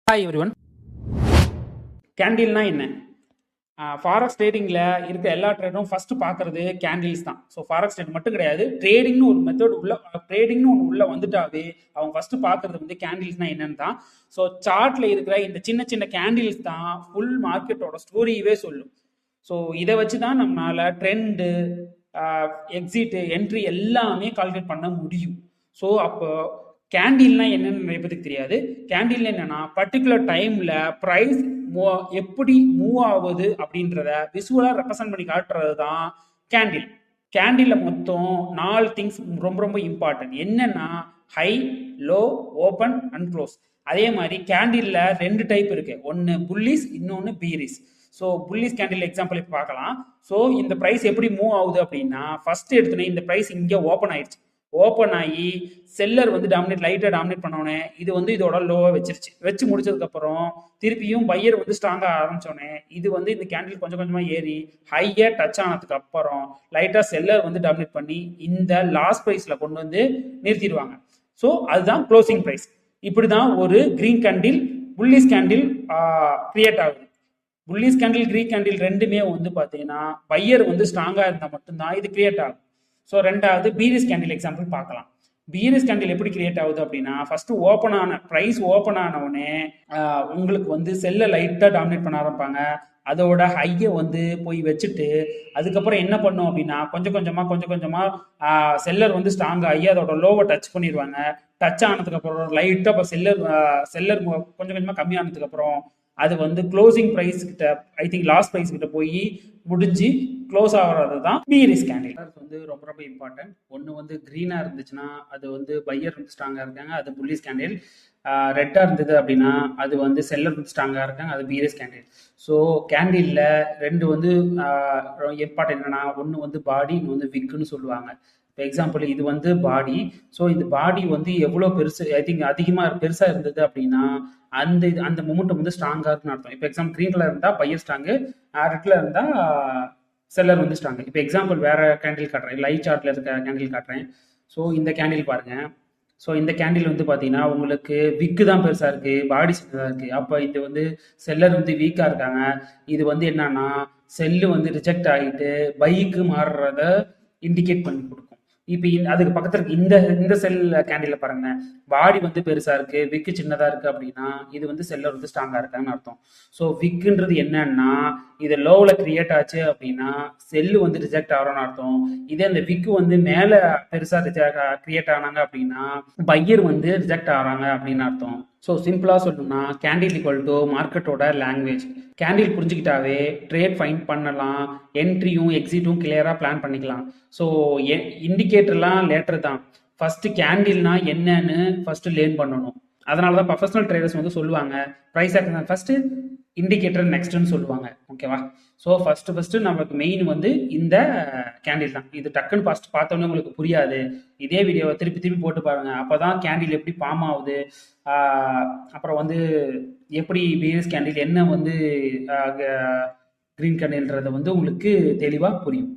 Hi everyone. கேண்டில்னா என்ன? Forex ட்ரேடிங்கில் இருக்க எல்லா ட்ரேடும் ஃபர்ஸ்ட் பார்க்கறது கேண்டில்ஸ் தான். ஸோ ஃபாரெக்ஸ் ட்ரேட் மட்டும் கிடையாது, ட்ரேடிங்னு ஒரு மெத்தட் உள்ள ட்ரேடிங்னு ஒன்று உள்ள வந்துட்டாவே அவங்க ஃபர்ஸ்ட் பார்க்கறது வந்து கேண்டில்ஸ்னா என்னன்னு தான். ஸோ சார்ட்ல இருக்கிற இந்த சின்ன சின்ன கேண்டில்ஸ் தான் ஃபுல் மார்க்கெட்டோட ஸ்டோரியவே சொல்லும். ஸோ இதை வச்சு தான் நம்மளால ட்ரெண்டு, எக்ஸிட், என்ட்ரி எல்லாமே கால்குலேட் பண்ண முடியும். ஸோ அப்போ கேண்டில்னா என்னன்னு நிறைய பேருக்கு தெரியாது. கேண்டில் என்னன்னா பர்டிகுலர் டைம்ல ப்ரைஸ் எப்படி மூவ் ஆகுது அப்படின்றத விசுவலா ரெப்ரசென்ட் பண்ணி காட்டுறது தான் கேண்டில். கேண்டில்ல மொத்தம் 4 திங்ஸ் ரொம்ப ரொம்ப இம்பார்ட்டன்ட். என்னன்னா high, low, open and close. அதே மாதிரி கேண்டில்ல 2 டைப் இருக்கு. ஒன்னு புல்லிஸ், இன்னொன்னு Peiris. So pulleys candle example இப்போ பார்க்கலாம். ஸோ இந்த ப்ரைஸ் எப்படி மூவ் ஆகுது அப்படின்னா ஃபர்ஸ்ட் எடுத்துனே இந்த ப்ரைஸ் இங்கே ஓப்பன் ஆயிடுச்சு. ஓப்பன் ஆகி செல்லர் வந்து லைட்டாக டாமினேட் பண்ணோடனே இது வந்து இதோட லோவை வச்சிருச்சு. வச்சு முடிச்சதுக்கப்புறம் திருப்பியும் பையர் வந்து ஸ்ட்ராங்காக ஆரம்பிச்சோடனே இது வந்து இந்த கேண்டில் கொஞ்சம் கொஞ்சமாக ஏறி ஹையாக டச் ஆனதுக்கு அப்புறம் லைட்டாக செல்லர் வந்து டாமினேட் பண்ணி இந்த லாஸ்ட் ப்ரைஸில் கொண்டு வந்து நிறுத்திடுவாங்க. ஸோ அதுதான் க்ளோசிங் ப்ரைஸ். இப்படி தான் ஒரு green candle, pulleys candle create ஆகுது. புல்லிஸ் கேண்டில், கிரீன் கேண்டில் ரெண்டுமே வந்து பார்த்தீங்கன்னா பையர் வந்து ஸ்ட்ராங்காக இருந்தால் மட்டும்தான் இது கிரியேட் ஆகும். ஸோ ரெண்டாவது பீரிஸ் கேண்டில் எக்ஸாம்பிள் பார்க்கலாம். பீரிஸ் கேண்டில் எப்படி கிரியேட் ஆகுது அப்படின்னா ஃபர்ஸ்ட் ஓப்பன் ஆன ப்ரைஸ் ஓப்பன் ஆனவுடனே உங்களுக்கு வந்து செல்லை லைட்டாக டாமினேட் பண்ண ஆரம்பிப்பாங்க. அதோட ஹையை வந்து போய் வச்சுட்டு அதுக்கப்புறம் என்ன பண்ணும் அப்படின்னா கொஞ்சம் கொஞ்சமாக செல்லர் வந்து ஸ்ட்ராங் ஆகி அதோட லோவை டச் பண்ணிடுவாங்க. டச் ஆனதுக்கு அப்புறம் லைட்டாக இப்போ செல்லர் கொஞ்சம் கொஞ்சமாக கம்மியானதுக்கு அப்புறம் அது வந்து க்ளோசிங் ப்ரைஸ் கிட்ட, ஐ திங்க் லாஸ்ட் ப்ரைஸ் கிட்ட போய் முடிஞ்சு க்ளோஸ் ஆகிறது தான் பீரிஸ் கேண்டில். வந்து ரொம்ப ரொம்ப இம்பார்ட்டன்ட். ஒன்று வந்து க்ரீனாக இருந்துச்சுன்னா அது வந்து பையர் வந்து ஸ்ட்ராங்காக இருக்காங்க, அது புல்லிஸ் கேண்டில். ரெட்டாக இருந்தது அப்படின்னா அது வந்து செல்லர் வந்து ஸ்ட்ராங்காக இருக்காங்க, அது பீரிஸ் கேண்டில். ஸோ கேண்டிலில் ரெண்டு வந்து இம்பார்ட்டன்ட் என்னன்னா ஒன்று வந்து பாடி, இன்னும் வந்து விக்குன்னு சொல்லுவாங்க. இப்போ எக்ஸாம்பிள் இது வந்து பாடி. ஸோ இந்த பாடி வந்து எவ்வளோ பெருசு, ஐ திங்க் அதிகமாக பெருசாக இருந்தது அப்படின்னா அந்த மொமெண்டம் வந்து ஸ்ட்ராங்காக இருக்குன்னு அர்த்தம். இப்போ எக்ஸாம்பிள் க்ரீன் கலர் இருந்தால் பையர் ஸ்ட்ராங்கு, ரெட்டில் இருந்தால் செல்லர் வந்து ஸ்ட்ராங்கு. இப்போ எக்ஸாம்பிள் வேற கேண்டில் காட்டுறேன், லைட் சார்ட்ல இருக்க கேண்டில் காட்டுறேன். ஸோ இந்த கேண்டில் பாருங்க. ஸோ இந்த கேண்டில் வந்து பார்த்தீங்கன்னா உங்களுக்கு விக்கு தான் பெருசாக இருக்குது, பாடி சின்னதாக இருக்குது. அப்போ இது வந்து செல்லர் வந்து வீக்காக இருக்காங்க. இது வந்து என்னன்னா செல்லு வந்து ரிஜெக்ட் ஆகிட்டு பைக்கு மாறுறத இண்டிகேட் பண்ணி கொடுக்கும். இப்போ அதுக்கு பக்கத்துல இருக்கு இந்த இந்த செல் கேண்டில் பாருங்க, பாடி வந்து பெருசா இருக்கு, விக்கு சின்னதா இருக்கு அப்படின்னா இது வந்து செல்லர் வந்து ஸ்ட்ராங்கா இருக்கான்னு அர்த்தம். ஸோ விக்குன்றது என்னன்னா இது லோவில் கிரியேட் ஆச்சு அப்படின்னா செல்லு வந்து ரிஜெக்ட் ஆகிறோன்னு அர்த்தம். இதே அந்த விக்கு வந்து மேல பெருசா கிரியேட் ஆனாங்க அப்படின்னா பையர் வந்து ரிஜெக்ட் ஆகிறாங்க அப்படின்னு அர்த்தம். ஸோ சிம்பிளா சொல்லணும்னா கேண்டில் ஈக்குவல் டு மார்க்கெட்டோட லாங்குவேஜ். கேண்டில் புரிஞ்சுக்கிட்டாவே ட்ரேட் ஃபைன் பண்ணலாம், என்ட்ரியும் எக்ஸிட்டும் கிளியரா பிளான் பண்ணிக்கலாம். ஸோ இண்டிகேட்டர்லாம் லேட்டர் தான், ஃபர்ஸ்ட் கேண்டில்னா என்னன்னு ஃபர்ஸ்ட் லேர்ன் பண்ணணும். அதனால தான் ப்ரொஃபஷனல் ட்ரேடர்ஸ் வந்து சொல்லுவாங்க ப்ரைஸ் ஆக்ஷன் ஃபர்ஸ்ட், இண்டிகேட்டர் நெக்ஸ்ட்னு சொல்லுவாங்க. ஓகேவா? ஸோ ஃபர்ஸ்ட் நமக்கு மெயின் வந்து இந்த கேண்டில் தான். இது டக்குன்னு ஃபர்ஸ்ட் பார்த்தோன்னே உங்களுக்கு புரியாது. இதே வீடியோவை திருப்பி திருப்பி போட்டு பாருங்க, அப்போதான் கேண்டில் எப்படி ஃபார்ம் ஆகுது, அப்புறம் வந்து எப்படி பீரிஸ் கேண்டில் என்ன வந்து கிரீன் கேண்டில்ன்றதை வந்து உங்களுக்கு தெளிவாக புரியும்.